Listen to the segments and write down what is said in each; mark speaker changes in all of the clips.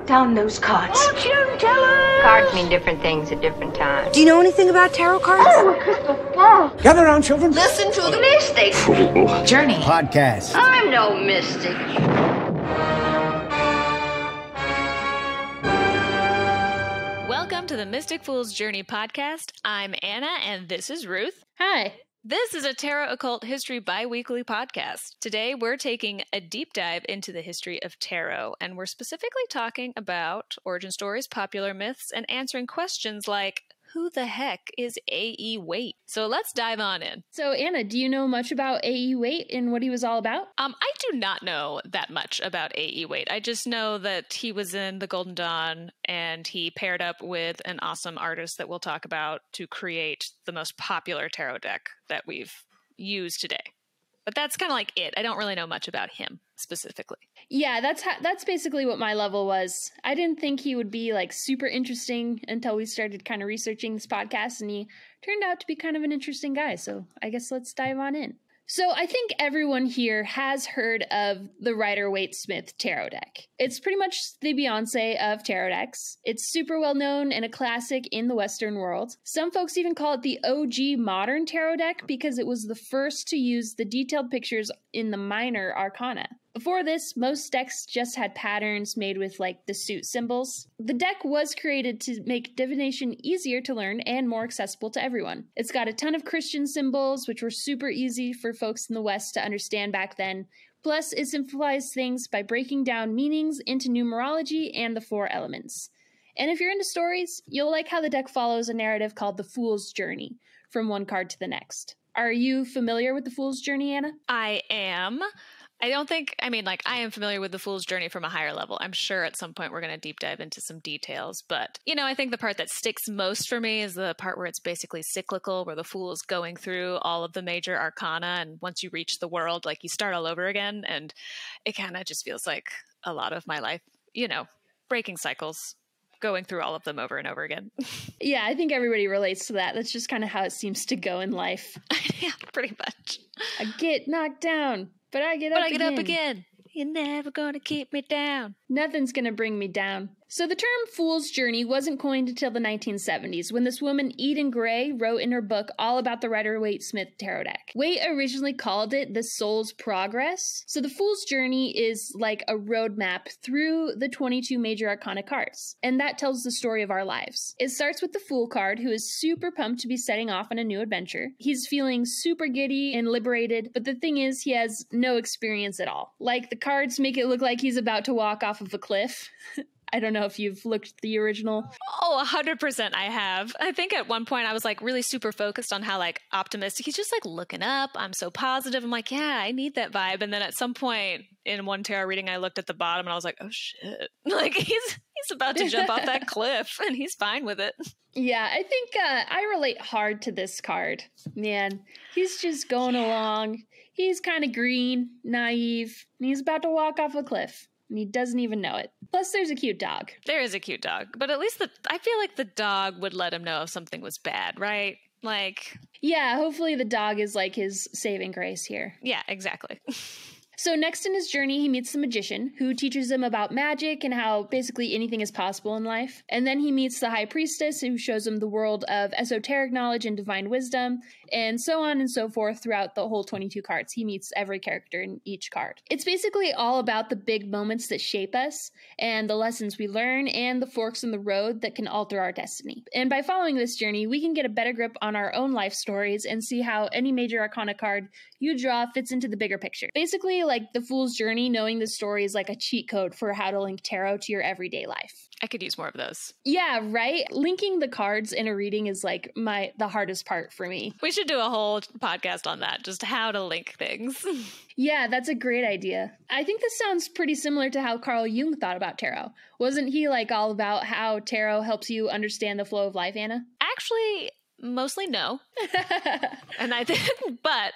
Speaker 1: Put down those cards.
Speaker 2: Fortune teller!
Speaker 3: Cards mean different things at different times.
Speaker 4: Do you know anything about tarot cards?
Speaker 1: Oh, a crystal ball.
Speaker 5: Gather around, children.
Speaker 2: Listen to the mystic.
Speaker 4: Journey.
Speaker 5: Podcast.
Speaker 2: I'm no mystic.
Speaker 6: Welcome to the Mystic Fool's Journey podcast. I'm Anna, and this is Ruth.
Speaker 7: Hi.
Speaker 6: This is a Tarot Occult History bi-weekly podcast. Today, we're taking a deep dive into the history of tarot, and we're specifically talking about origin stories, popular myths, and answering questions like, who the heck is A.E. Waite? So let's dive on in.
Speaker 7: So, Anna, do you know much about A.E. Waite and what he was all about?
Speaker 6: I do not know that much about A.E. Waite. I just know that he was in the Golden Dawn and he paired up with an awesome artist that we'll talk about to create the most popular tarot deck that we've used today. But that's kind of like it. I don't really know much about him specifically.
Speaker 7: Yeah, that's basically what my level was. I didn't think he would be like super interesting until we started kind of researching this podcast, and he turned out to be kind of an interesting guy. So I guess let's dive on in. So I think everyone here has heard of the Rider-Waite-Smith tarot deck. It's pretty much the Beyonce of tarot decks. It's super well known and a classic in the Western world. Some folks even call it the OG modern tarot deck because it was the first to use the detailed pictures in the Minor Arcana. Before this, most decks just had patterns made with like the suit symbols. The deck was created to make divination easier to learn and more accessible to everyone. It's got a ton of Christian symbols, which were super easy for folks in the West to understand back then. Plus, it simplifies things by breaking down meanings into numerology and the four elements. And if you're into stories, you'll like how the deck follows a narrative called the Fool's Journey, from one card to the next. Are you familiar with the Fool's Journey, Anna?
Speaker 6: I am. I am familiar with the Fool's Journey from a higher level. I'm sure at some point we're going to deep dive into some details. But, I think the part that sticks most for me is the part where it's basically cyclical, where the Fool is going through all of the major arcana. And once you reach the world, like you start all over again. And it kind of just feels like a lot of my life, breaking cycles, going through all of them over and over again.
Speaker 7: Yeah, I think everybody relates to that. That's just kind of how it seems to go in life.
Speaker 6: Yeah, pretty much.
Speaker 7: I get knocked down. But I get up again.
Speaker 6: You're never gonna keep me down.
Speaker 7: Nothing's gonna bring me down. So the term Fool's Journey wasn't coined until the 1970s, when this woman, Eden Gray, wrote in her book all about the Rider-Waite-Smith tarot deck. Waite originally called it the Soul's Progress. So the Fool's Journey is like a roadmap through the 22 major arcana cards, and that tells the story of our lives. It starts with the Fool card, who is super pumped to be setting off on a new adventure. He's feeling super giddy and liberated, but the thing is, he has no experience at all. Like, the cards make it look like he's about to walk off of a cliff. I don't know if you've looked at the original.
Speaker 6: Oh, 100% I have. I think at one point I was like really super focused on how like optimistic. He's just like looking up. I'm so positive. I'm like, yeah, I need that vibe. And then at some point in one tarot reading, I looked at the bottom and I was like, oh shit. Like he's about to jump off that cliff and he's fine with it.
Speaker 7: Yeah, I think I relate hard to this card. Man, he's just going along. He's kind of green, naive, and he's about to walk off a cliff. And he doesn't even know it. Plus, there's a cute dog.
Speaker 6: There is a cute dog. But at least I feel like the dog would let him know if something was bad, right? Like...
Speaker 7: Yeah, hopefully the dog is like his saving grace here.
Speaker 6: Yeah, exactly.
Speaker 7: So next in his journey, he meets the magician, who teaches him about magic and how basically anything is possible in life. And then he meets the high priestess, who shows him the world of esoteric knowledge and divine wisdom, and so on and so forth throughout the whole 22 cards. He meets every character in each card. It's basically all about the big moments that shape us, and the lessons we learn, and the forks in the road that can alter our destiny. And by following this journey, we can get a better grip on our own life stories and see how any major arcana card you draw fits into the bigger picture. Basically, like the Fool's Journey, knowing the story is like a cheat code for how to link tarot to your everyday life.
Speaker 6: I could use more of those.
Speaker 7: Yeah, right? Linking the cards in a reading is like the hardest part for me.
Speaker 6: We should do a whole podcast on that, just how to link things.
Speaker 7: Yeah, that's a great idea. I think this sounds pretty similar to how Carl Jung thought about tarot. Wasn't he like all about how tarot helps you understand the flow of life, Anna?
Speaker 6: Actually, mostly no. And I think, but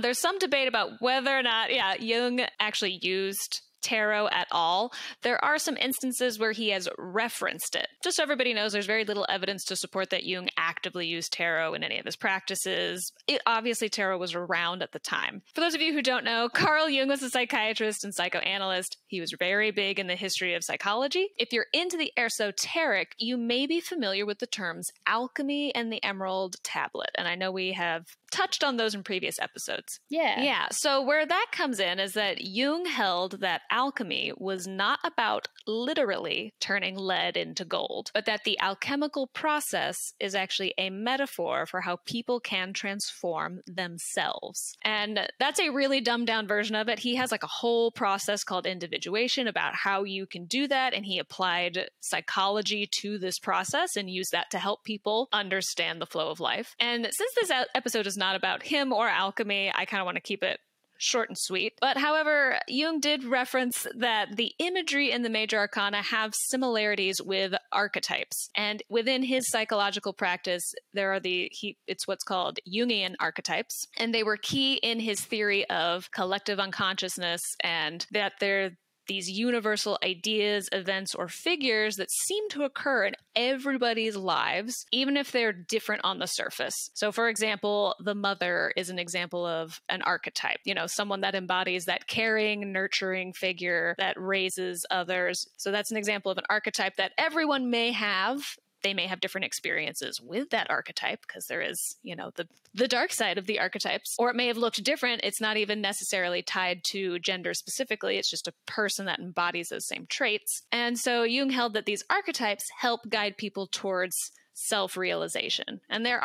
Speaker 6: there's some debate about whether or not, Jung actually used tarot at all. There are some instances where he has referenced it. Just so everybody knows, there's very little evidence to support that Jung actively used tarot in any of his practices. Obviously, tarot was around at the time. For those of you who don't know, Carl Jung was a psychiatrist and psychoanalyst. He was very big in the history of psychology. If you're into the esoteric, you may be familiar with the terms alchemy and the emerald tablet. And I know we have touched on those in previous episodes. Yeah. So where that comes in is that Jung held that alchemy was not about literally turning lead into gold, but that the alchemical process is actually a metaphor for how people can transform themselves. And that's a really dumbed down version of it. He has like a whole process called individuation about how you can do that. And he applied psychology to this process and used that to help people understand the flow of life. And since this episode is not about him or alchemy, I kind of want to keep it short and sweet. But however, Jung did reference that the imagery in the major arcana have similarities with archetypes. And within his psychological practice, there are it's what's called Jungian archetypes. And they were key in his theory of collective unconsciousness, and that they're these universal ideas, events, or figures that seem to occur in everybody's lives, even if they're different on the surface. So, for example, the mother is an example of an archetype, someone that embodies that caring, nurturing figure that raises others. So that's an example of an archetype that everyone may have. They may have different experiences with that archetype because there is, the dark side of the archetypes, or it may have looked different. It's not even necessarily tied to gender specifically. It's just a person that embodies those same traits. And so Jung held that these archetypes help guide people towards self-realization. And there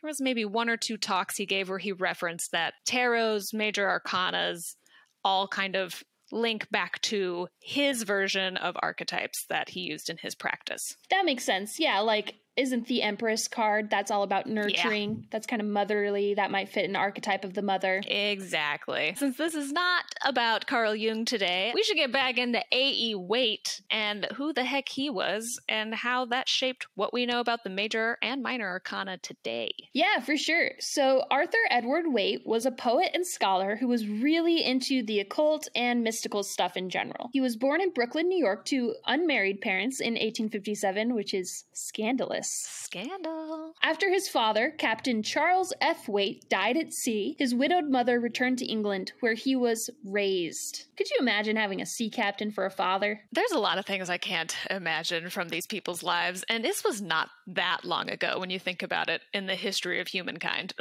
Speaker 6: was maybe one or two talks he gave where he referenced that tarot's major arcanas all kind of link back to his version of archetypes that he used in his practice.
Speaker 7: That makes sense. Yeah, isn't the Empress card, that's all about nurturing. Yeah. That's kind of motherly. That might fit an archetype of the mother.
Speaker 6: Exactly. Since this is not about Carl Jung today, we should get back into A.E. Waite and who the heck he was and how that shaped what we know about the major and minor arcana today.
Speaker 7: Yeah, for sure. So Arthur Edward Waite was a poet and scholar who was really into the occult and mystical stuff in general. He was born in Brooklyn, New York to unmarried parents in 1857, which is scandalous.
Speaker 6: Scandal.
Speaker 7: After his father, Captain Charles F. Waite, died at sea, his widowed mother returned to England, where he was raised. Could you imagine having a sea captain for a father?
Speaker 6: There's a lot of things I can't imagine from these people's lives, and this was not that long ago when you think about it in the history of humankind.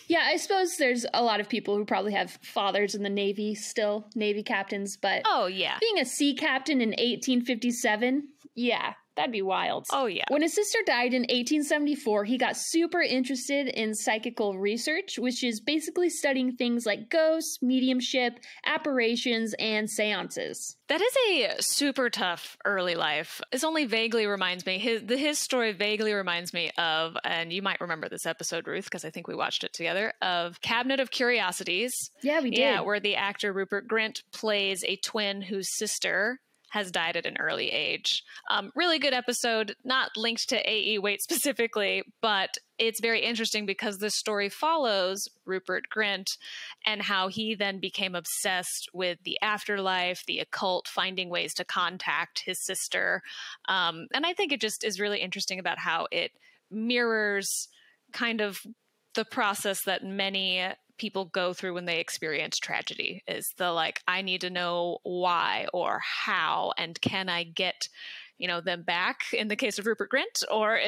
Speaker 7: Yeah, I suppose there's a lot of people who probably have fathers in the Navy still, Navy captains, but
Speaker 6: oh yeah,
Speaker 7: being a sea captain in 1857, yeah. That'd be wild.
Speaker 6: Oh, yeah.
Speaker 7: When his sister died in 1874, he got super interested in psychical research, which is basically studying things like ghosts, mediumship, apparitions, and seances.
Speaker 6: That is a super tough early life. This only vaguely reminds me, his story vaguely reminds me of, and you might remember this episode, Ruth, because I think we watched it together, of Cabinet of Curiosities.
Speaker 7: Yeah, we did.
Speaker 6: Yeah, where the actor Rupert Grint plays a twin whose sister has died at an early age. Really good episode, not linked to A.E. Waite specifically, but it's very interesting because the story follows Rupert Grint and how he then became obsessed with the afterlife, the occult, finding ways to contact his sister. And I think it just is really interesting about how it mirrors kind of the process that many people go through when they experience tragedy, is the I need to know why or how, and can I get them back in the case of Rupert Grint, or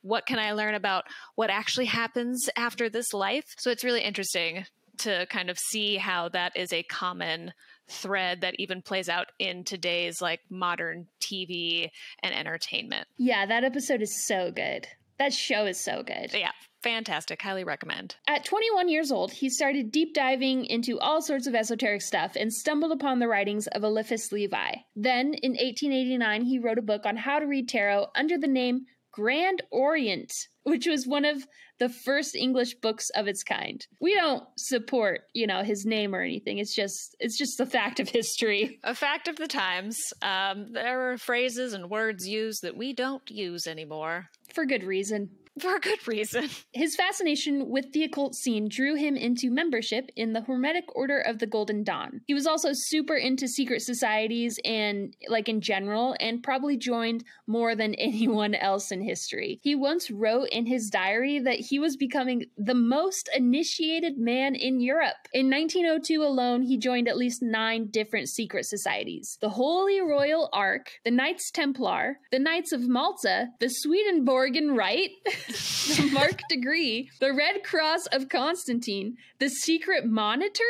Speaker 6: what can I learn about what actually happens after this life? So it's really interesting to kind of see how that is a common thread that even plays out in today's modern TV and entertainment.
Speaker 7: Yeah, that episode is so good. That show is so good.
Speaker 6: Yeah. Fantastic. Highly recommend.
Speaker 7: At 21 years old, he started deep diving into all sorts of esoteric stuff and stumbled upon the writings of Eliphas Levi. Then, in 1889, he wrote a book on how to read tarot under the name Grand Orient, which was one of the first English books of its kind. We don't support, his name or anything. It's just the fact of history.
Speaker 6: A fact of the times. There are phrases and words used that we don't use anymore.
Speaker 7: For good reason.
Speaker 6: For a good reason.
Speaker 7: His fascination with the occult scene drew him into membership in the Hermetic Order of the Golden Dawn. He was also super into secret societies and, like, in general, and probably joined more than anyone else in history. He once wrote in his diary that he was becoming the most initiated man in Europe. In 1902 alone, he joined at least 9 different secret societies: the Holy Royal Ark, the Knights Templar, the Knights of Malta, the Swedenborgian Rite, the Mark Degree, the Red Cross of Constantine, the Secret Monitor,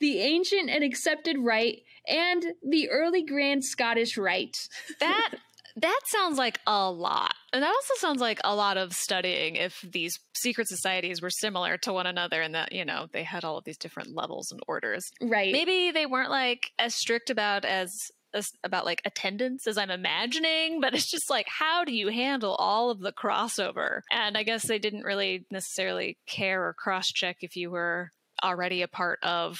Speaker 7: the Ancient and Accepted Rite, and the Early Grand Scottish Rite.
Speaker 6: That sounds like a lot. And that also sounds like a lot of studying if these secret societies were similar to one another and that, you know, they had all of these different levels and orders.
Speaker 7: Right.
Speaker 6: Maybe they weren't like as strict about like attendance as I'm imagining, but it's just like, how do you handle all of the crossover? And I guess they didn't really necessarily care or cross-check if you were already a part of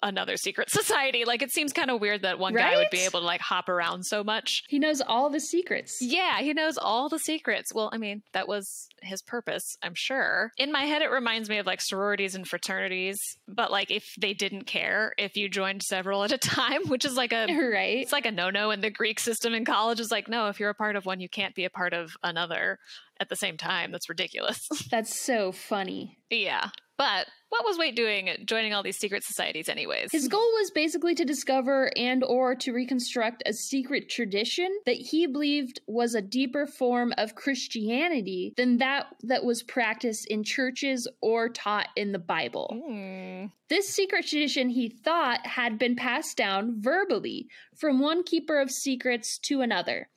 Speaker 6: another secret society. Like, it seems kind of weird that one guy would be able to like hop around so much.
Speaker 7: He knows all the secrets.
Speaker 6: Yeah, he knows all the secrets. Well, I mean, that was his purpose, I'm sure. In my head, it reminds me of like sororities and fraternities, but like if they didn't care if you joined several at a time, which is like it's like a no-no in the Greek system in college. Is like, no, if you're a part of one, you can't be a part of another at the same time. That's ridiculous.
Speaker 7: That's so funny.
Speaker 6: Yeah. But what was Waite doing joining all these secret societies anyways?
Speaker 7: His goal was basically to discover and or to reconstruct a secret tradition that he believed was a deeper form of Christianity than that was practiced in churches or taught in the Bible. This secret tradition, he thought, had been passed down verbally from one keeper of secrets to another,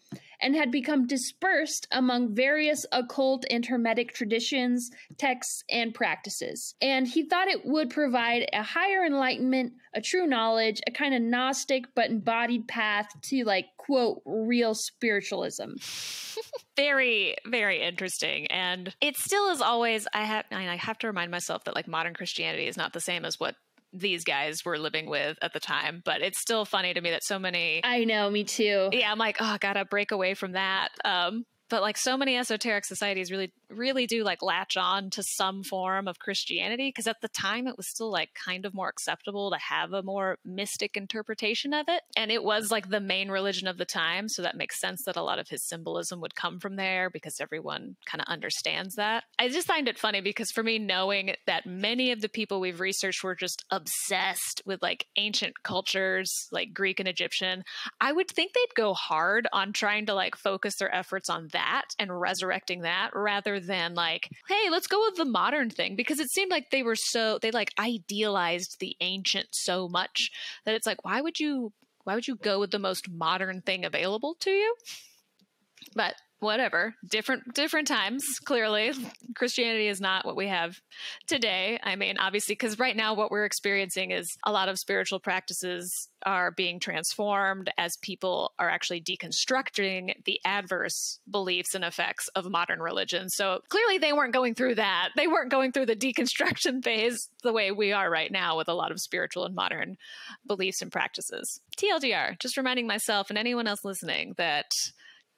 Speaker 7: and had become dispersed among various occult and hermetic traditions, texts, and practices. And he thought it would provide a higher enlightenment, a true knowledge, a kind of Gnostic but embodied path to, like, quote, real spiritualism.
Speaker 6: Very, very interesting. And it still is always, I have to remind myself that like modern Christianity is not the same as what these guys were living with at the time, but it's still funny to me that so many...
Speaker 7: I know, me too.
Speaker 6: Yeah, I'm like, oh, gotta break away from that. But like so many esoteric societies really do like latch on to some form of Christianity, because at the time it was still like kind of more acceptable to have a more mystic interpretation of it. And it was like the main religion of the time. So that makes sense that a lot of his symbolism would come from there because everyone kind of understands that. I just find it funny because for me, knowing that many of the people we've researched were just obsessed with like ancient cultures, like Greek and Egyptian, I would think they'd go hard on trying to like focus their efforts on that and resurrecting that rather than like, hey, let's go with the modern thing, because it seemed like they like idealized the ancient so much that it's like, why would you go with the most modern thing available to you? But whatever, different times. Clearly Christianity is not what we have today. I mean, obviously, because right now what we're experiencing is a lot of spiritual practices are being transformed as people are actually deconstructing the adverse beliefs and effects of modern religion. So clearly they weren't going through that. They weren't going through the deconstruction phase the way we are right now with a lot of spiritual and modern beliefs and practices. TLDR, just reminding myself and anyone else listening that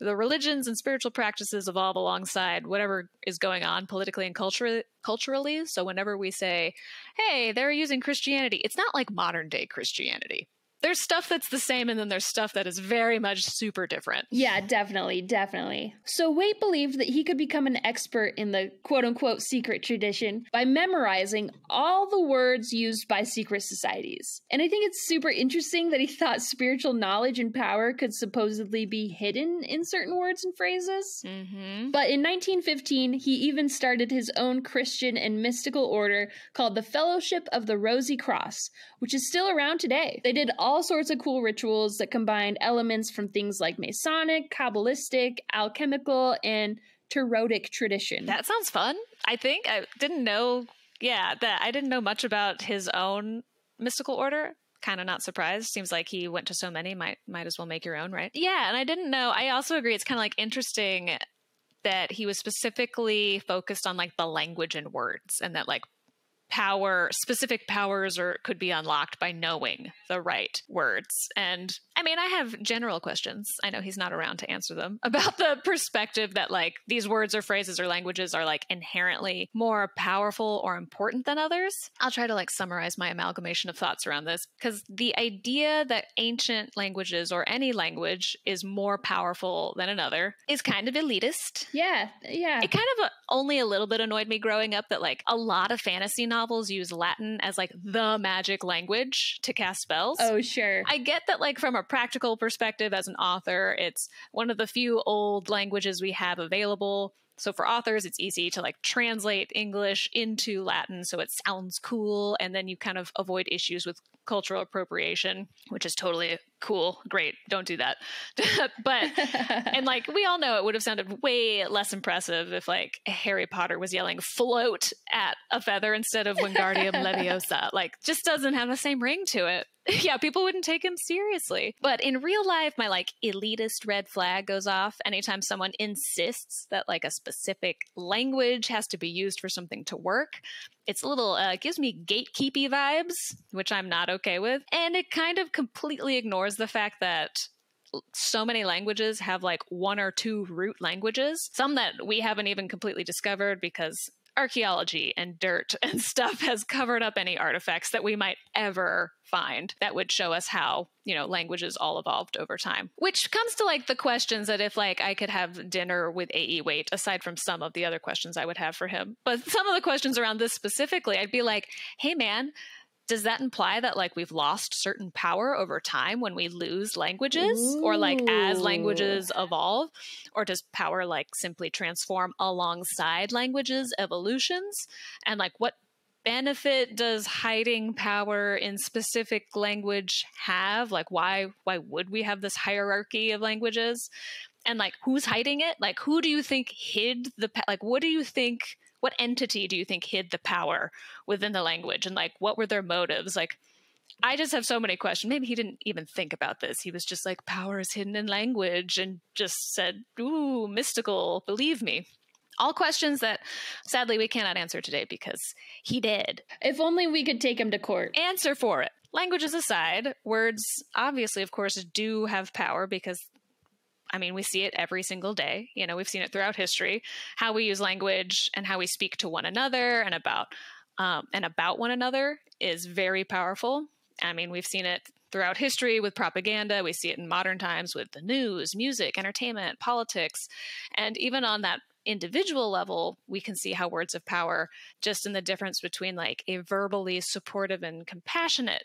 Speaker 6: the religions and spiritual practices evolve alongside whatever is going on politically and culturally. So whenever we say, hey, they're using Christianity, it's not like modern day Christianity. There's stuff that's the same, and then there's stuff that is very much super different.
Speaker 7: Yeah, definitely. So Waite believed that he could become an expert in the quote-unquote secret tradition by memorizing all the words used by secret societies. And I think it's super interesting that he thought spiritual knowledge and power could supposedly be hidden in certain words and phrases.
Speaker 6: Mm-hmm.
Speaker 7: But in 1915, he even started his own Christian and mystical order called the Fellowship of the Rosy Cross, which is still around today. They did all sorts of cool rituals that combined elements from things like Masonic, Kabbalistic, alchemical, and Tarotic tradition.
Speaker 6: That sounds fun. I think I didn't know much about his own mystical order. Kind of not surprised. Seems like he went to so many, might as well make your own, right? Yeah, and I didn't know. I also agree. It's kind of like interesting that he was specifically focused on like the language and words, and that like specific powers could be unlocked by knowing the right words. And I mean, I have general questions. I know he's not around to answer them about the perspective that like these words or phrases or languages are like inherently more powerful or important than others. I'll try to like summarize my amalgamation of thoughts around this, because the idea that ancient languages or any language is more powerful than another is kind of elitist.
Speaker 7: Yeah.
Speaker 6: It kind of only a little bit annoyed me growing up that like a lot of fantasy novels use Latin as like the magic language to cast spells.
Speaker 7: Oh, sure.
Speaker 6: I get that like from a practical perspective as an author, it's one of the few old languages we have available. So for authors, it's easy to like translate English into Latin so it sounds cool, and then you kind of avoid issues with cultural appropriation, which is totally cool. Great. Don't do that. But, and like, we all know it would have sounded way less impressive if like Harry Potter was yelling float at a feather instead of Wingardium Leviosa. Like, just doesn't have the same ring to it. Yeah, people wouldn't take him seriously. But in real life, my like elitist red flag goes off anytime someone insists that like a specific language has to be used for something to work. It's a little, gives me gatekeepy vibes, which I'm not okay with. And it kind of completely ignores the fact that so many languages have like one or two root languages, some that we haven't even completely discovered because archaeology and dirt and stuff has covered up any artifacts that we might ever find that would show us how, you know, languages all evolved over time. Which comes to like the questions that if like I could have dinner with A.E. Waite, aside from some of the other questions I would have for him, but some of the questions around this specifically, I'd be like, hey man, does that imply that like we've lost certain power over time when we lose languages? Ooh. Or like as languages evolve? Or does power like simply transform alongside languages' evolutions? And like what benefit does hiding power in specific language have? Like why would we have this hierarchy of languages? And like who's hiding it? Like who do you think hid the like what entity do you think hid the power within the language? And like, what were their motives? Like, I just have so many questions. Maybe he didn't even think about this. He was just like, power is hidden in language, and just said, ooh, mystical, believe me. All questions that sadly we cannot answer today because he did.
Speaker 7: If only we could take him to court.
Speaker 6: Answer for it. Languages aside, words obviously, of course, do have power because I mean, we see it every single day. You know, we've seen it throughout history, how we use language and how we speak to one another and about one another is very powerful. I mean, we've seen it throughout history with propaganda. We see it in modern times with the news, music, entertainment, politics. And even on that individual level, we can see how words have power just in the difference between like a verbally supportive and compassionate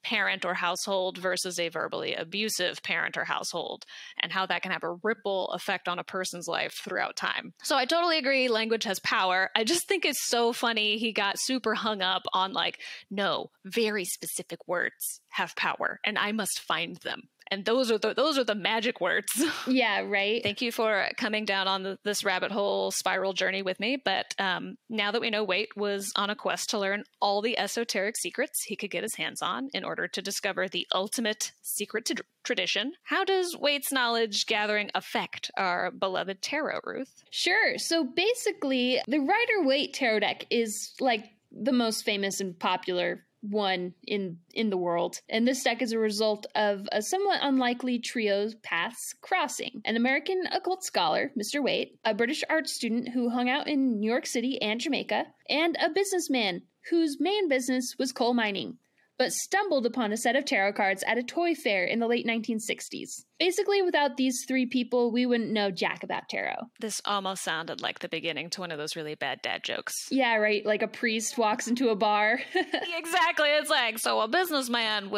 Speaker 6: parent or household versus a verbally abusive parent or household, and how that can have a ripple effect on a person's life throughout time. So I totally agree, language has power. I just think it's so funny he got super hung up on like, no, very specific words have power and I must find them. And those are the magic words.
Speaker 7: Yeah, right.
Speaker 6: Thank you for coming down on this rabbit hole spiral journey with me. But now that we know Waite was on a quest to learn all the esoteric secrets he could get his hands on in order to discover the ultimate secret tradition, how does Waite's knowledge gathering affect our beloved tarot, Ruth?
Speaker 7: Sure. So basically, the Rider-Waite Tarot deck is like the most famous and popular one in the world. And this deck is a result of a somewhat unlikely trio's paths crossing. An American occult scholar, Mr. Waite, a British art student who hung out in New York City and Jamaica, and a businessman whose main business was coal mining, but stumbled upon a set of tarot cards at a toy fair in the late 1960s. Basically, without these three people, we wouldn't know jack about tarot.
Speaker 6: This almost sounded like the beginning to one of those really bad dad jokes.
Speaker 7: Yeah, right? Like a priest walks into a bar.
Speaker 6: Exactly. It's like, so a businessman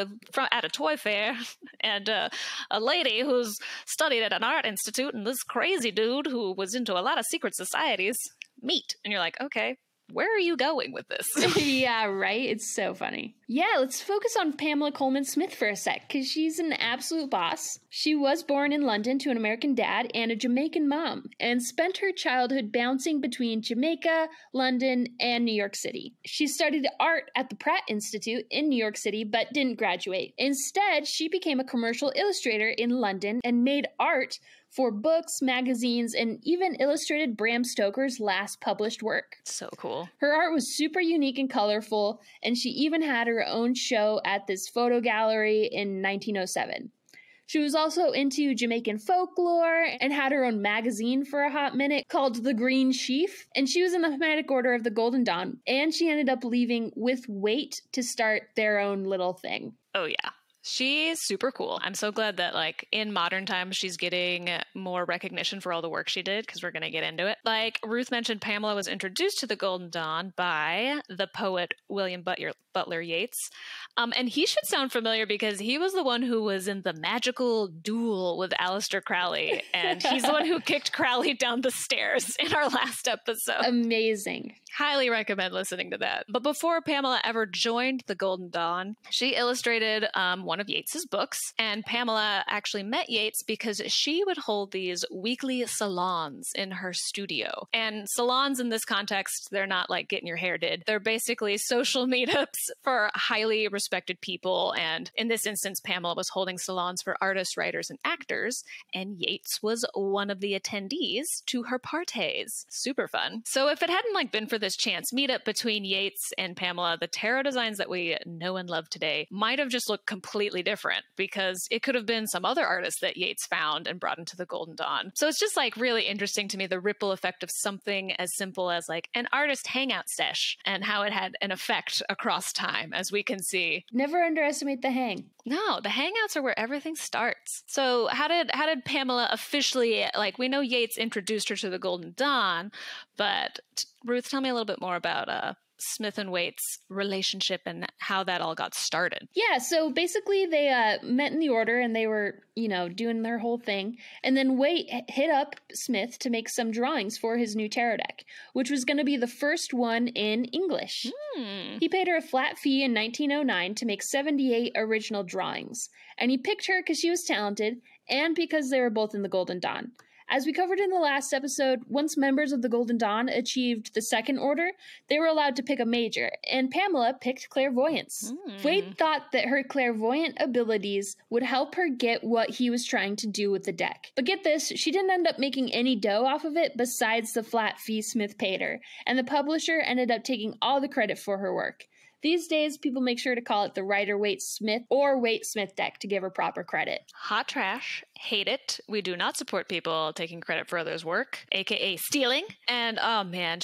Speaker 6: at a toy fair and a lady who's studied at an art institute and this crazy dude who was into a lot of secret societies meet. And you're like, okay, where are you going with this?
Speaker 7: Yeah, right? It's so funny. Yeah, let's focus on Pamela Colman Smith for a sec, because she's an absolute boss. She was born in London to an American dad and a Jamaican mom, and spent her childhood bouncing between Jamaica, London, and New York City. She studied art at the Pratt Institute in New York City, but didn't graduate. Instead, she became a commercial illustrator in London and made art for books, magazines, and even illustrated Bram Stoker's last published work.
Speaker 6: So cool.
Speaker 7: Her art was super unique and colorful, and she even had her own show at this photo gallery in 1907. She was also into Jamaican folklore and had her own magazine for a hot minute called The Green Sheaf. And she was in the Hermetic Order of the Golden Dawn. And she ended up leaving with Waite to start their own little thing.
Speaker 6: Oh, yeah. She's super cool. I'm so glad that, like, in modern times, she's getting more recognition for all the work she did, because we're going to get into it. Like Ruth mentioned, Pamela was introduced to the Golden Dawn by the poet William Butler Yeats. And he should sound familiar because he was the one who was in the magical duel with Aleister Crowley. And he's the one who kicked Crowley down the stairs in our last episode.
Speaker 7: Amazing.
Speaker 6: Highly recommend listening to that. But before Pamela ever joined the Golden Dawn, she illustrated one of Yeats's books. And Pamela actually met Yeats because she would hold these weekly salons in her studio. And salons in this context, they're not like getting your hair did. They're basically social meetups for highly respected people. And in this instance, Pamela was holding salons for artists, writers, and actors. And Yeats was one of the attendees to her parties. Super fun. So if it hadn't been for this chance meetup between Yeats and Pamela, the tarot designs that we know and love today might have just looked completely different, because it could have been some other artist that Yeats found and brought into the Golden Dawn. So it's just really interesting to me, the ripple effect of something as simple as an artist hangout sesh and how it had an effect across time, as we can see.
Speaker 7: Never underestimate the hang.
Speaker 6: No, the hangouts are where everything starts. So how did Pamela officially, we know Yeats introduced her to the Golden Dawn, but Ruth, tell me a little bit more about Smith and Waite's relationship and how that all got started.
Speaker 7: Yeah, so basically they met in the order and they were, doing their whole thing. And then Waite hit up Smith to make some drawings for his new tarot deck, which was going to be the first one in English. He paid her a flat fee in 1909 to make 78 original drawings. And he picked her because she was talented and because they were both in the Golden Dawn. As we covered in the last episode, once members of the Golden Dawn achieved the second order, they were allowed to pick a major, and Pamela picked clairvoyance. Waite thought that her clairvoyant abilities would help her get what he was trying to do with the deck. But get this, she didn't end up making any dough off of it besides the flat fee Smith paid her, and the publisher ended up taking all the credit for her work. These days, people make sure to call it the Rider-Waite-Smith or Waite-Smith deck to give her proper credit.
Speaker 6: Hot trash. Hate it. We do not support people taking credit for others' work, aka stealing. And oh man,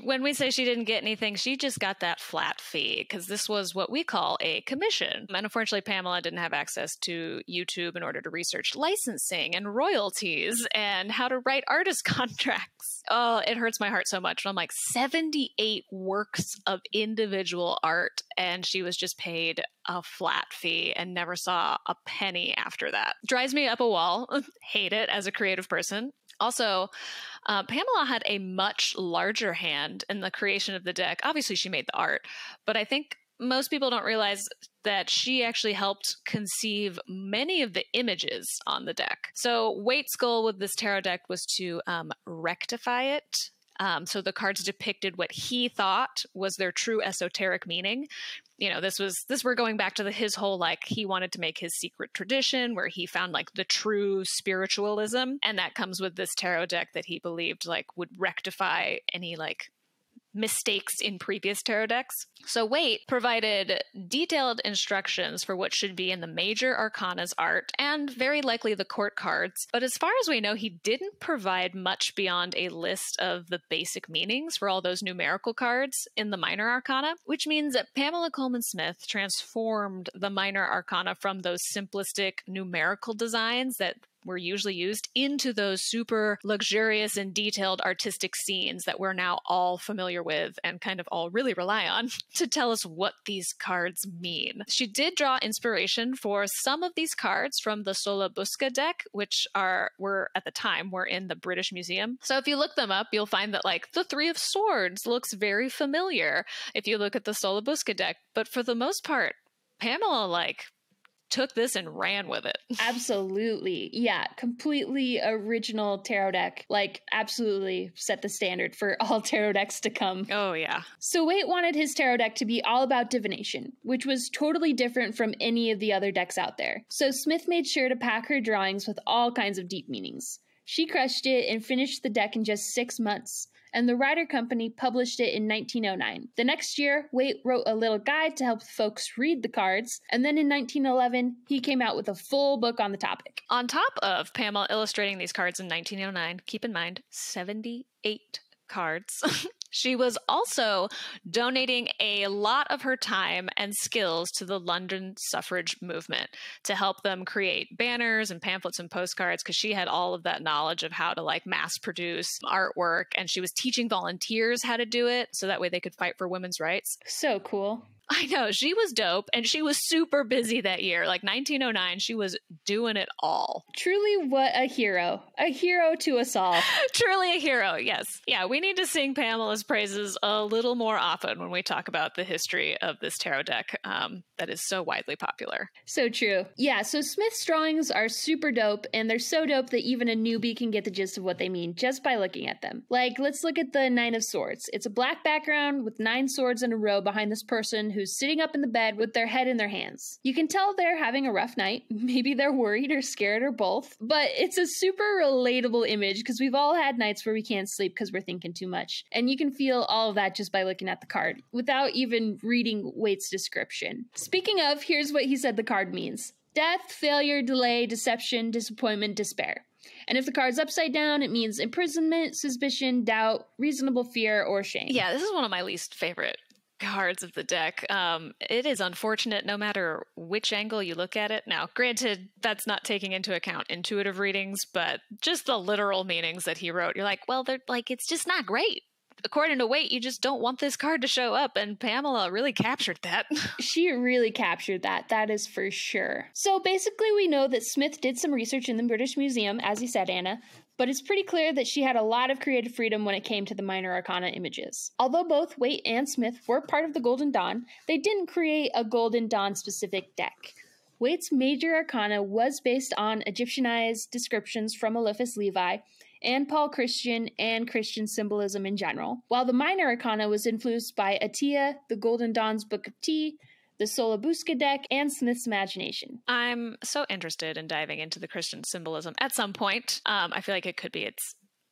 Speaker 6: when we say she didn't get anything, she just got that flat fee, because this was what we call a commission. And unfortunately, Pamela didn't have access to YouTube in order to research licensing and royalties and how to write artist contracts. Oh, it hurts my heart so much. I'm 78 works of individual art, and she was just paid a flat fee and never saw a penny after that. Drives me up a wall. Hate it as a creative person. Also, Pamela had a much larger hand in the creation of the deck. Obviously, she made the art, but I think most people don't realize that she actually helped conceive many of the images on the deck. So Waite's goal with this tarot deck was to rectify it. So the cards depicted what he thought was their true esoteric meaning. We're going back to his whole, he wanted to make his secret tradition where he found the true spiritualism. And that comes with this tarot deck that he believed would rectify any mistakes in previous tarot decks. So Waite provided detailed instructions for what should be in the major arcana's art and very likely the court cards. But as far as we know, he didn't provide much beyond a list of the basic meanings for all those numerical cards in the minor arcana, which means that Pamela Colman Smith transformed the minor arcana from those simplistic numerical designs that were usually used into those super luxurious and detailed artistic scenes that we're now all familiar with and kind of all really rely on to tell us what these cards mean. She did draw inspiration for some of these cards from the Sola Busca deck, which were at the time were in the British Museum. So if you look them up, you'll find that the Three of Swords looks very familiar if you look at the Sola Busca deck. But for the most part, Pamela took this and ran with it.
Speaker 7: Absolutely. Yeah. Completely original tarot deck. Absolutely set the standard for all tarot decks to come.
Speaker 6: Oh, yeah.
Speaker 7: So Waite wanted his tarot deck to be all about divination, which was totally different from any of the other decks out there. So Smith made sure to pack her drawings with all kinds of deep meanings. She crushed it and finished the deck in just 6 months, and the Rider Company published it in 1909. The next year, Waite wrote a little guide to help folks read the cards, and then in 1911, he came out with a full book on the topic.
Speaker 6: On top of Pamela illustrating these cards in 1909, keep in mind, 78 cards. She was also donating a lot of her time and skills to the London suffrage movement to help them create banners and pamphlets and postcards, because she had all of that knowledge of how to like mass produce artwork, and she was teaching volunteers how to do it so that way they could fight for women's rights.
Speaker 7: So cool.
Speaker 6: I know, she was dope, and she was super busy that year. Like 1909, she was doing it all.
Speaker 7: Truly, what a hero. A hero to us all.
Speaker 6: Truly a hero, yes. Yeah, we need to sing Pamela's praises a little more often when we talk about the history of this tarot deck that is so widely popular.
Speaker 7: So true. Yeah, so Smith's drawings are super dope, and they're so dope that even a newbie can get the gist of what they mean just by looking at them. Like, let's look at the 9 of Swords. It's a black background with 9 swords in a row behind this person who's sitting up in the bed with their head in their hands. You can tell they're having a rough night. Maybe they're worried or scared or both. But it's a super relatable image because we've all had nights where we can't sleep because we're thinking too much. And you can feel all of that just by looking at the card without even reading Waite's description. Speaking of, here's what he said the card means. Death, failure, delay, deception, disappointment, despair. And if the card's upside down, it means imprisonment, suspicion, doubt, reasonable fear, or shame.
Speaker 6: Yeah, this is one of my least favorite cards of the deck. It is unfortunate no matter which angle you look at it. Now, granted, that's not taking into account intuitive readings, but just the literal meanings that he wrote, you're like, well, they're like, it's just not great. According to Waite, you just don't want this card to show up, and Pamela really captured that.
Speaker 7: She really captured that. That is for sure. So basically, we know that Smith did some research in the British Museum, as you said, Anna, but it's pretty clear that she had a lot of creative freedom when it came to the Minor Arcana images. Although both Waite and Smith were part of the Golden Dawn, they didn't create a Golden Dawn-specific deck. Waite's Major Arcana was based on Egyptianized descriptions from Eliphas Levi, and Paul Christian and Christian symbolism in general, while the Minor Arcana was influenced by Atia, the Golden Dawn's Book of Tea, the Solabusca deck, and Smith's Imagination.
Speaker 6: I'm so interested in diving into the Christian symbolism at some point. I feel like it could be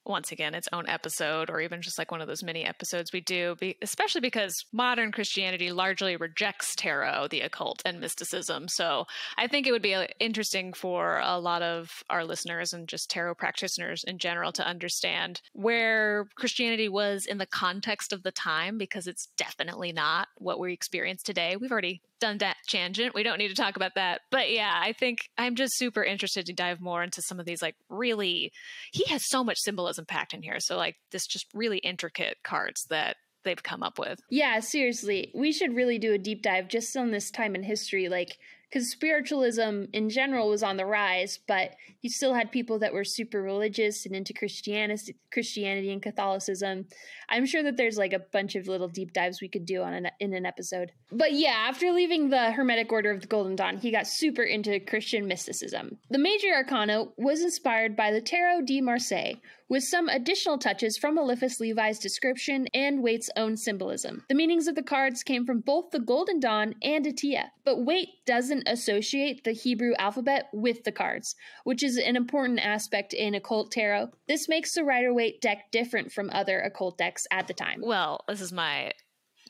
Speaker 6: once again, its own episode, or even just like one of those mini episodes we do, especially because modern Christianity largely rejects tarot, the occult, and mysticism. So I think it would be interesting for a lot of our listeners and just tarot practitioners in general to understand where Christianity was in the context of the time, because it's definitely not what we experience today. We've already done that tangent. We don't need to talk about that. But yeah, I think I'm just super interested to dive more into some of these, like, really, he has so much symbolism packed in here. So like this just really intricate cards that they've come up with.
Speaker 7: Yeah, seriously. We should really do a deep dive just on this time in history, like, because spiritualism in general was on the rise, but you still had people that were super religious and into Christianity and Catholicism. I'm sure that there's like a bunch of little deep dives we could do in an episode. But yeah, after leaving the Hermetic Order of the Golden Dawn, he got super into Christian mysticism. The Major Arcana was inspired by the Tarot de Marseille, with some additional touches from Eliphas Levi's description and Waite's own symbolism. The meanings of the cards came from both the Golden Dawn and Atia, but Waite doesn't associate the Hebrew alphabet with the cards, which is an important aspect in occult tarot. This makes the Rider-Waite deck different from other occult decks at the time.
Speaker 6: Well, this is my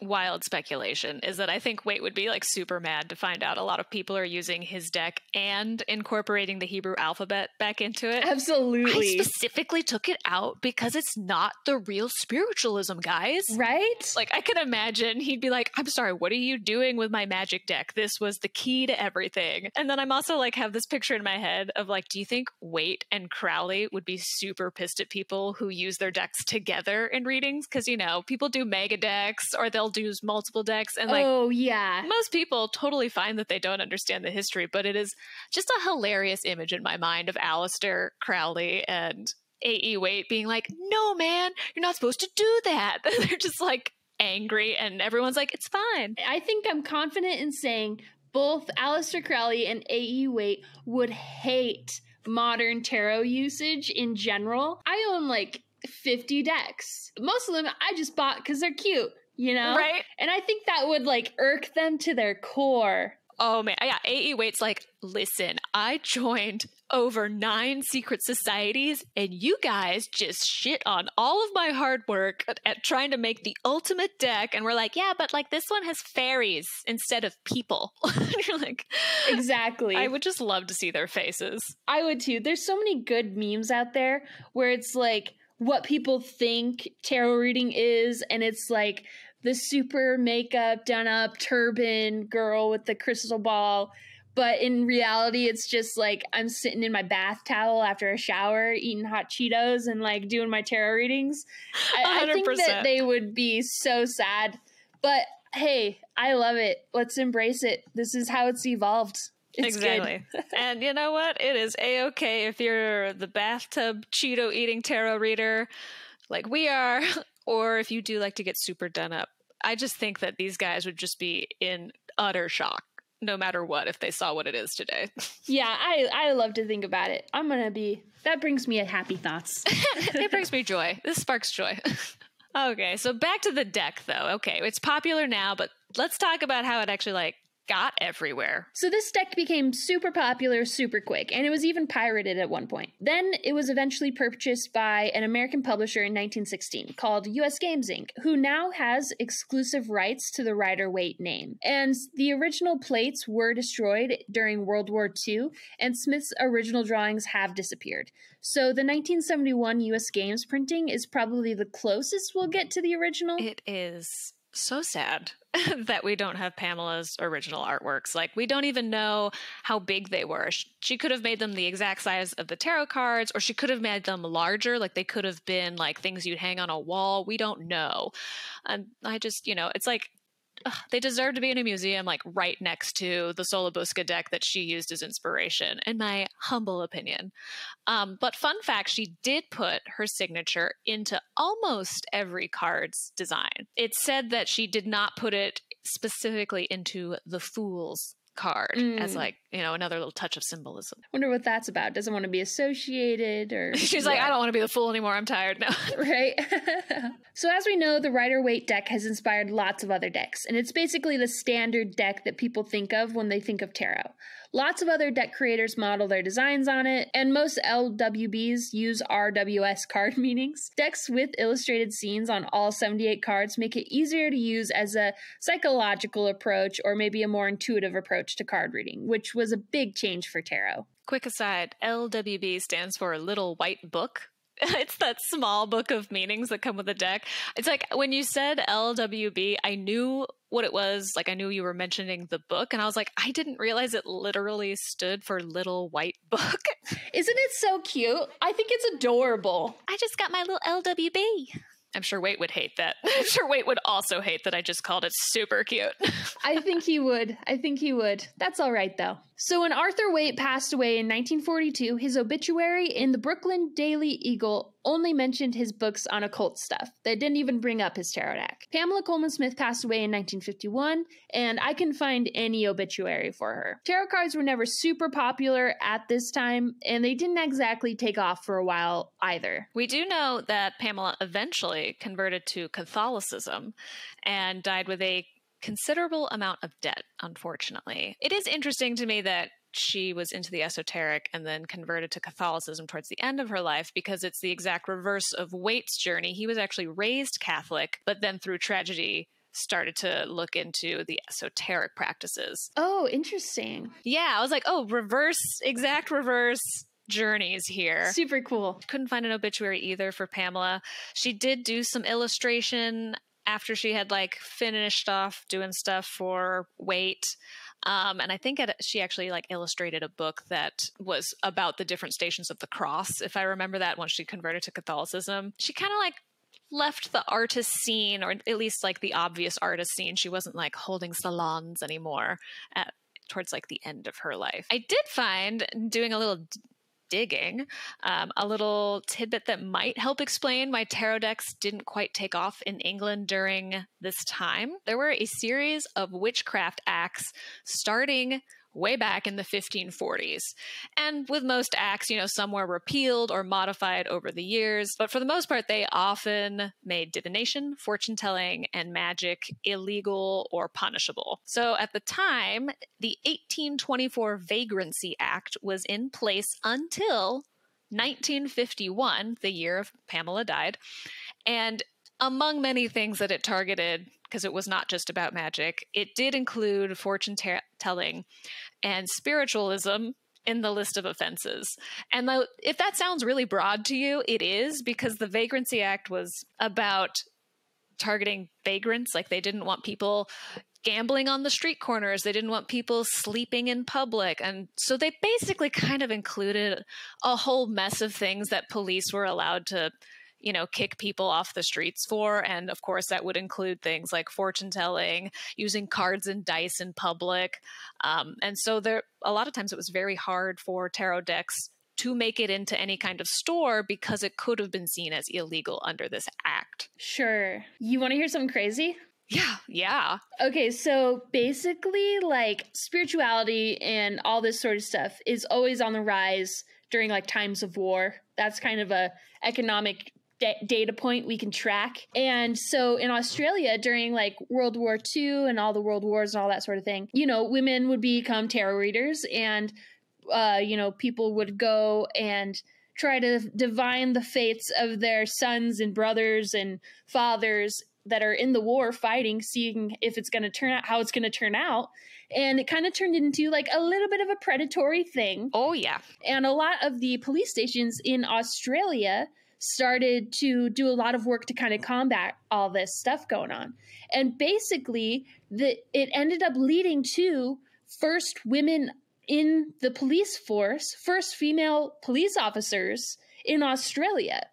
Speaker 6: wild speculation, is that I think Waite would be like super mad to find out a lot of people are using his deck and incorporating the Hebrew alphabet back into it.
Speaker 7: Absolutely.
Speaker 6: I specifically took it out because it's not the real spiritualism, guys.
Speaker 7: Right?
Speaker 6: Like, I can imagine he'd be like, I'm sorry, what are you doing with my magic deck? This was the key to everything. And then I'm also like, have this picture in my head of like, do you think Waite and Crowley would be super pissed at people who use their decks together in readings? Because, you know, people do mega decks or they'll do multiple decks, and like,
Speaker 7: oh yeah,
Speaker 6: most people totally find that they don't understand the history, but it is just a hilarious image in my mind of Aleister Crowley and A.E. Waite being like, no man, you're not supposed to do that. They're just like angry, and everyone's like, it's fine.
Speaker 7: I think I'm confident in saying both Aleister Crowley and A.E. Waite would hate modern tarot usage in general. I own like 50 decks. Most of them I just bought because they're cute. You know?
Speaker 6: Right?
Speaker 7: And I think that would like irk them to their core.
Speaker 6: Oh man, yeah. A.E. Waite's like, listen, I joined over 9 secret societies, and you guys just shit on all of my hard work at trying to make the ultimate deck. And we're like, yeah, but like this one has fairies instead of people. And you're like,
Speaker 7: exactly.
Speaker 6: I would just love to see their faces.
Speaker 7: I would too. There's so many good memes out there where it's like what people think tarot reading is, and it's like the super makeup, done up turban girl with the crystal ball. But in reality, it's just like I'm sitting in my bath towel after a shower, eating hot Cheetos and like doing my tarot readings. I think that they would be so sad. But hey, I love it. Let's embrace it. This is how it's evolved. It's
Speaker 6: exactly. Good. And you know what? It is A-okay if you're the bathtub Cheeto eating tarot reader like we are, or if you do like to get super done up. I just think that these guys would just be in utter shock no matter what if they saw what it is today.
Speaker 7: Yeah, I love to think about it. That brings me happy thoughts.
Speaker 6: It brings me joy. This sparks joy. Okay, so back to the deck though. Okay, it's popular now, but let's talk about how it actually like got everywhere.
Speaker 7: So this deck became super popular super quick, and it was even pirated at one point. Then it was eventually purchased by an American publisher in 1916 called US Games Inc., who now has exclusive rights to the Rider-Waite name. And the original plates were destroyed during World War II, and Smith's original drawings have disappeared. So the 1971 US Games printing is probably the closest we'll get to the original.
Speaker 6: It is so sad that we don't have Pamela's original artworks. Like, we don't even know how big they were. She could have made them the exact size of the tarot cards, or she could have made them larger. Like, they could have been like things you'd hang on a wall. We don't know. And I just, it's like, they deserve to be in a museum like right next to the Solobusca deck that she used as inspiration, in my humble opinion. But fun fact, she did put her signature into almost every card's design. It's said that she did not put it specifically into the Fool's card as like, another little touch of symbolism.
Speaker 7: Wonder what that's about. Doesn't want to be associated, or
Speaker 6: she's like, I don't want to be the fool anymore. I'm tired now.
Speaker 7: Right? So as we know, the Rider-Waite deck has inspired lots of other decks, and it's basically the standard deck that people think of when they think of tarot. Lots of other deck creators model their designs on it, and most LWBs use RWS card meanings. Decks with illustrated scenes on all 78 cards make it easier to use as a psychological approach, or maybe a more intuitive approach to card reading, which was a big change for tarot.
Speaker 6: Quick aside, LWB stands for Little White Book. It's that small book of meanings that come with the deck. It's like when you said LWB, I knew what it was. Like, I knew you were mentioning the book, and I was like, I didn't realize it literally stood for Little White Book.
Speaker 7: Isn't it so cute? I think it's adorable.
Speaker 6: I just got my little LWB. I'm sure Waite would hate that. I'm sure Waite would also hate that I just called it super cute.
Speaker 7: I think he would. That's all right, though. So when Arthur Waite passed away in 1942, his obituary in the Brooklyn Daily Eagle only mentioned his books on occult stuff. They didn't even bring up his tarot deck. Pamela Colman Smith passed away in 1951, and I couldn't find any obituary for her. Tarot cards were never super popular at this time, and they didn't exactly take off for a while either.
Speaker 6: We do know that Pamela eventually converted to Catholicism and died with a considerable amount of debt, unfortunately. It is interesting to me that she was into the esoteric and then converted to Catholicism towards the end of her life, because it's the exact reverse of Waite's journey. He was actually raised Catholic, but then through tragedy started to look into the esoteric practices.
Speaker 7: Oh, interesting.
Speaker 6: Yeah, I was like, exact reverse journeys here.
Speaker 7: Super cool.
Speaker 6: Couldn't find an obituary either for Pamela. She did do some illustration after she had like finished off doing stuff for Waite. And I think she actually like illustrated a book that was about the different stations of the cross, if I remember that, once she converted to Catholicism. She kind of like left the artist scene, or at least like the obvious artist scene. She wasn't like holding salons anymore towards like the end of her life. I did find, doing a little digging, a little tidbit that might help explain why tarot decks didn't quite take off in England during this time. There were a series of witchcraft acts starting way back in the 1540s. And with most acts, some were repealed or modified over the years, but for the most part, they often made divination, fortune-telling, and magic illegal or punishable. So at the time, the 1824 Vagrancy Act was in place until 1951, the year of Pamela died, and among many things that it targeted, because it was not just about magic, it did include fortune-telling and spiritualism in the list of offenses. And if that sounds really broad to you, it is, because the Vagrancy Act was about targeting vagrants. Like, they didn't want people gambling on the street corners. They didn't want people sleeping in public. And so they basically kind of included a whole mess of things that police were allowed to kick people off the streets for. And of course, that would include things like fortune telling, using cards and dice in public. And so a lot of times it was very hard for tarot decks to make it into any kind of store because it could have been seen as illegal under this act.
Speaker 7: Sure. You want to hear something crazy?
Speaker 6: Yeah.
Speaker 7: Okay, so basically, like, spirituality and all this sort of stuff is always on the rise during, like, times of war. That's kind of a economic data point we can track. And so in Australia, during, like, World War II and all the world wars and all that sort of thing, women would become tarot readers, and, people would go and try to divine the fates of their sons and brothers and fathers that are in the war fighting, seeing if it's going to turn out, how it's going to turn out. And it kind of turned into, like, a little bit of a predatory thing.
Speaker 6: Oh, yeah.
Speaker 7: And a lot of the police stations in Australia started to do a lot of work to kind of combat all this stuff going on. And basically, it ended up leading to first women in the police force, first female police officers in Australia.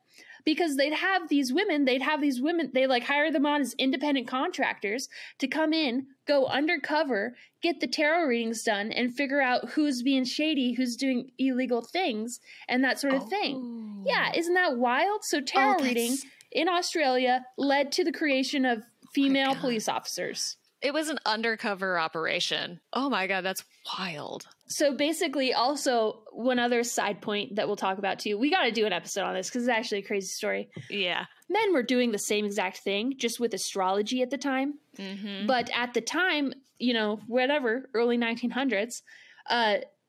Speaker 7: Because they'd have these women, they like hire them on as independent contractors to come in, go undercover, get the tarot readings done, and figure out who's being shady, who's doing illegal things, and that sort of thing. Yeah, isn't that wild? So tarot reading in Australia led to the creation of female police officers.
Speaker 6: It was an undercover operation. Oh my God, that's wild.
Speaker 7: So basically, also, one other side point that we'll talk about too, we got to do an episode on this because it's actually a crazy story.
Speaker 6: Yeah.
Speaker 7: Men were doing the same exact thing, just with astrology at the time. Mm-hmm. But at the time, early 1900s,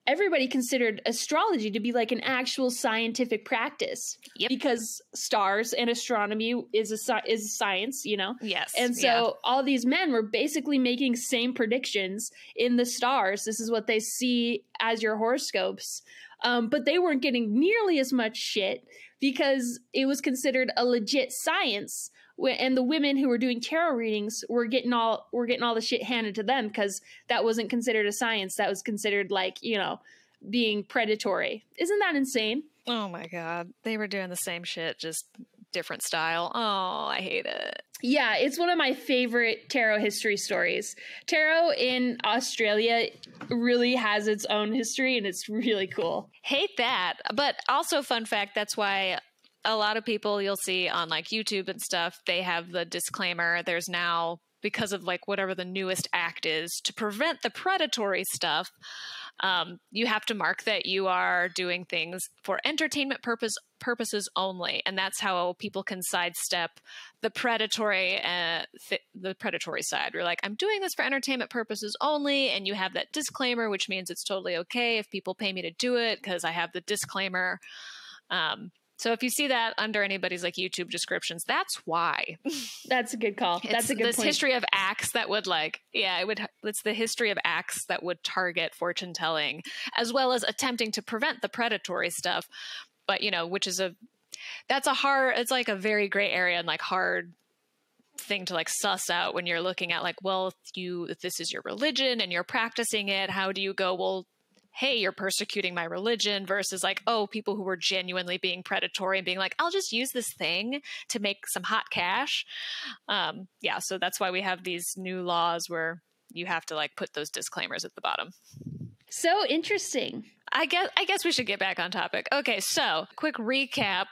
Speaker 7: everybody considered astrology to be like an actual scientific practice. Yep. Because stars and astronomy is science,
Speaker 6: Yes.
Speaker 7: And so all these men were basically making same predictions in the stars. This is what they see as your horoscopes. But they weren't getting nearly as much shit because it was considered a legit science. And the women who were doing tarot readings were getting all the shit handed to them because that wasn't considered a science. That was considered like, being predatory. Isn't that insane?
Speaker 6: Oh my God. They were doing the same shit, just different style. Oh, I hate it.
Speaker 7: Yeah, it's one of my favorite tarot history stories. Tarot in Australia really has its own history, and it's really cool.
Speaker 6: Hate that. But also, fun fact, that's why a lot of people you'll see on like YouTube and stuff, they have the disclaimer. There's now, because of like whatever the newest act is, to prevent the predatory stuff, you have to mark that you are doing things for entertainment purposes only, and that's how people can sidestep the predatory side. We're like, I'm doing this for entertainment purposes only, and you have that disclaimer, which means it's totally okay if people pay me to do it because I have the disclaimer. So if you see that under anybody's like YouTube descriptions, that's why.
Speaker 7: That's a good call. That's a good point.
Speaker 6: This history of acts that would it's the history of acts that would target fortune telling, as well as attempting to prevent the predatory stuff. But, which is it's like a very gray area and like hard thing to like suss out when you're looking at like, well, if this is your religion and you're practicing it, how do you go, well, hey, you're persecuting my religion, versus like, oh, people who were genuinely being predatory and being like, I'll just use this thing to make some hot cash. So that's why we have these new laws where you have to like put those disclaimers at the bottom.
Speaker 7: So interesting.
Speaker 6: I guess we should get back on topic. Okay, so quick recap.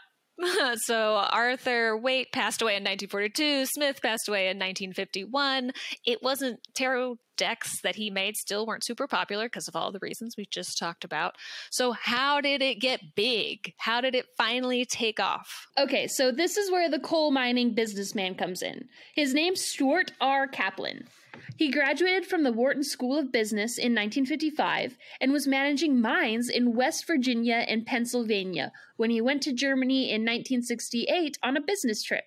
Speaker 6: So Arthur Waite passed away in 1942. Smith passed away in 1951. It wasn't tarot decks that he made still weren't super popular because of all the reasons we just talked about. So how did it get big? How did it finally take off?
Speaker 7: Okay, so this is where the coal mining businessman comes in. His name's Stuart R. Kaplan. He graduated from the Wharton School of Business in 1955 and was managing mines in West Virginia and Pennsylvania when he went to Germany in 1968 on a business trip.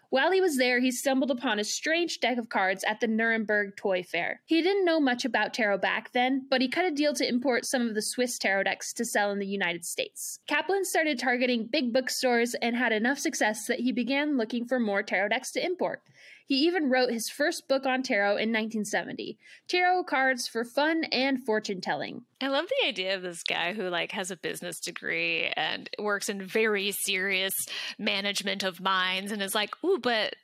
Speaker 7: While he was there, he stumbled upon a strange deck of cards at the Nuremberg Toy Fair. He didn't know much about tarot back then, but he cut a deal to import some of the Swiss tarot decks to sell in the United States. Kaplan started targeting big bookstores and had enough success that he began looking for more tarot decks to import. He even wrote his first book on tarot in 1970, Tarot Cards for Fun and Fortune Telling.
Speaker 6: I love the idea of this guy who has a business degree and works in very serious management of mines and is like, ooh, but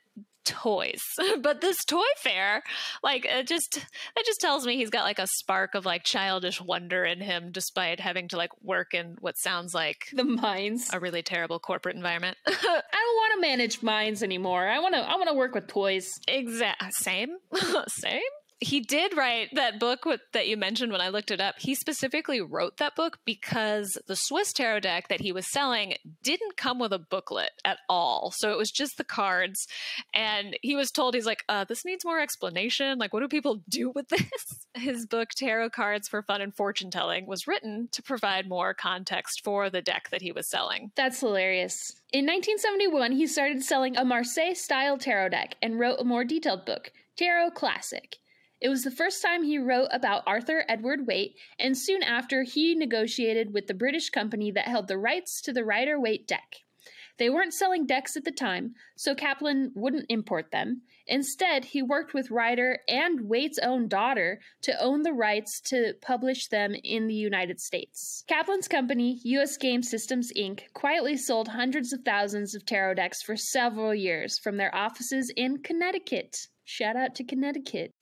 Speaker 6: toys. But this toy fair, it just tells me he's got a spark of childish wonder in him, despite having to work in what sounds like
Speaker 7: the mines,
Speaker 6: a really terrible corporate environment.
Speaker 7: I don't want to manage mines anymore. I want to work with toys.
Speaker 6: Same. He did write that book that you mentioned when I looked it up. He specifically wrote that book because the Swiss tarot deck that he was selling didn't come with a booklet at all. So it was just the cards. And he was told, he's like, this needs more explanation. What do people do with this? His book, Tarot Cards for Fun and Fortune Telling, was written to provide more context for the deck that he was selling.
Speaker 7: That's hilarious. In 1971, he started selling a Marseille-style tarot deck and wrote a more detailed book, Tarot Classic. It was the first time he wrote about Arthur Edward Waite, and soon after, he negotiated with the British company that held the rights to the Rider-Waite deck. They weren't selling decks at the time, so Kaplan wouldn't import them. Instead, he worked with Rider and Waite's own daughter to own the rights to publish them in the United States. Kaplan's company, US Game Systems Inc., quietly sold hundreds of thousands of tarot decks for several years from their offices in Connecticut. Shout out to Connecticut.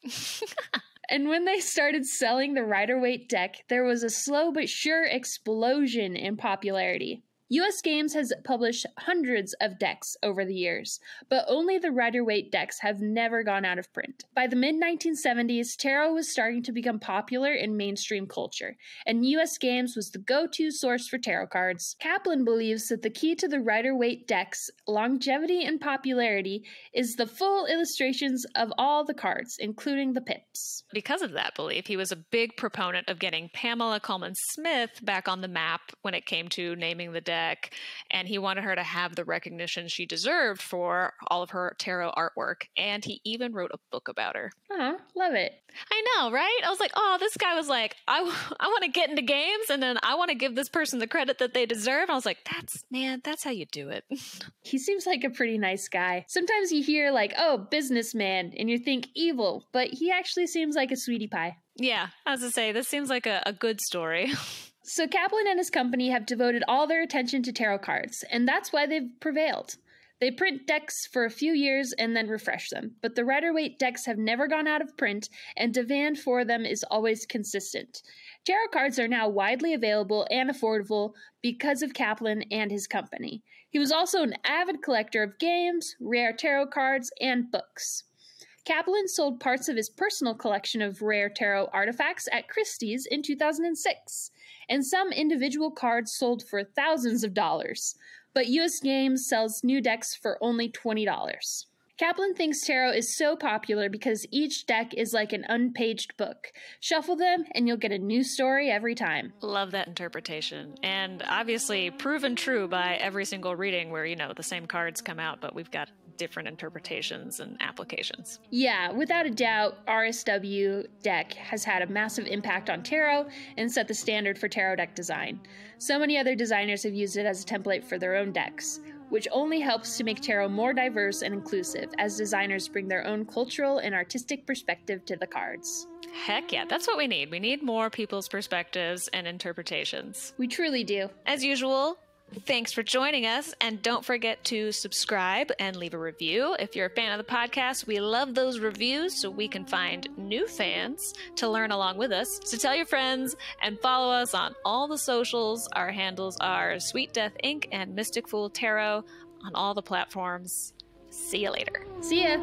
Speaker 7: And when they started selling the Rider-Waite deck, there was a slow but sure explosion in popularity. US Games has published hundreds of decks over the years, but only the Rider-Waite decks have never gone out of print. By the mid-1970s, tarot was starting to become popular in mainstream culture, and US Games was the go-to source for tarot cards. Kaplan believes that the key to the Rider-Waite deck's longevity and popularity is the full illustrations of all the cards, including the pips.
Speaker 6: Because of that belief, he was a big proponent of getting Pamela Colman Smith back on the map when it came to naming the deck. And he wanted her to have the recognition she deserved for all of her tarot artwork. And he even wrote a book about her.
Speaker 7: Oh, love it.
Speaker 6: I know, right? I was like, oh, this guy was like, I want to get into games and then I want to give this person the credit that they deserve. And I was like, that's how you do it.
Speaker 7: He seems like a pretty nice guy. Sometimes you hear oh, businessman, and you think evil, but he actually seems like a sweetie pie.
Speaker 6: Yeah, I was to say, this seems like a good story.
Speaker 7: So Kaplan and his company have devoted all their attention to tarot cards, and that's why they've prevailed. They print decks for a few years and then refresh them, but the Rider-Waite decks have never gone out of print, and demand for them is always consistent. Tarot cards are now widely available and affordable because of Kaplan and his company. He was also an avid collector of games, rare tarot cards, and books. Kaplan sold parts of his personal collection of rare tarot artifacts at Christie's in 2006, and some individual cards sold for thousands of dollars, but US Games sells new decks for only $20. Kaplan thinks tarot is so popular because each deck is like an unpaged book. Shuffle them and you'll get a new story every time.
Speaker 6: Love that interpretation. And obviously proven true by every single reading where, the same cards come out, but we've got different interpretations and applications.
Speaker 7: Yeah, without a doubt, RSW deck has had a massive impact on tarot and set the standard for tarot deck design. So many other designers have used it as a template for their own decks, which only helps to make tarot more diverse and inclusive as designers bring their own cultural and artistic perspective to the cards.
Speaker 6: Heck yeah, that's what we need. We need more people's perspectives and interpretations.
Speaker 7: We truly do.
Speaker 6: As usual, Thanks for joining us, and don't forget to subscribe and leave a review. If you're a fan of the podcast, we love those reviews so we can find new fans to learn along with us. So tell your friends and follow us on all the socials. Our handles are Sweet Death Inc. and Mystic Fool Tarot on all the platforms. See you later.
Speaker 7: See ya.